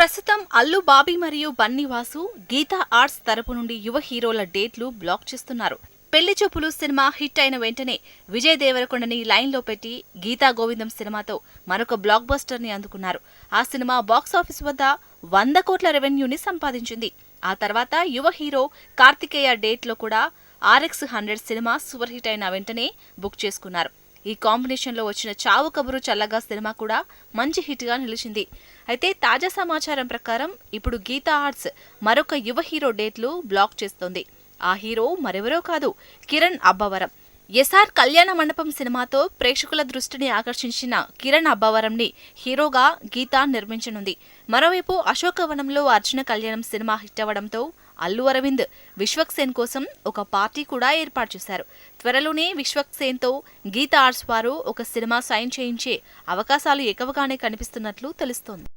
ప్రస్తుతం అల్లు బాబీ మరియు బన్నీ వాసు గీతా ఆర్ట్స్ తరపు నుండి యువ హీరోల డేట్లు బ్లాక్ చేస్తున్నారు. పెళ్లి చూపులు సినిమా హిట్ అయిన వెంటనే విజయ్ దేవరకొండని లైన్లో పెట్టి గీతా గోవిందం సినిమాతో మరొక బ్లాక్ బస్టర్ ని అందుకున్నారు. ఆ సినిమా బాక్సాఫీస్ వద్ద 100 కోట్ల రెవెన్యూని సంపాదించింది. ఆ తర్వాత యువ హీరో కార్తికేయ డేట్లో కూడా RX 100 సినిమా సూపర్ హిట్ అయిన వెంటనే బుక్ చేసుకున్నారు. ఈ కాంబినేషన్లో వచ్చిన చావు కబురు చల్లగా సినిమా కూడా మంచి హిట్ గా నిలిచింది. అయితే తాజా సమాచారం ప్రకారం ఇప్పుడు గీతా ఆర్ట్స్ మరొక యువ హీరో డేట్లు బ్లాక్ చేస్తోంది. ఆ హీరో మరెవరో కాదు, కిరణ్ అబ్బవరం. ఎస్ఆర్ కళ్యాణ మండపం సినిమాతో ప్రేక్షకుల దృష్టిని ఆకర్షించిన కిరణ్ అబ్బవరంని హీరోగా గీతా నిర్మించనుంది. మరోవైపు అశోకవనంలో అర్జున కళ్యాణం సినిమా హిట్ అవ్వడంతో అల్లు అరవింద్ విశ్వక్సేన్ కోసం ఒక పార్టీ కూడా ఏర్పాటు చేశారు. త్వరలోనే విశ్వక్సేన్తో గీతా ఆర్ట్స్ వారు ఒక సినిమా సైన్ చేయించే అవకాశాలు ఎక్కువగానే కనిపిస్తున్నట్లు తెలుస్తోంది.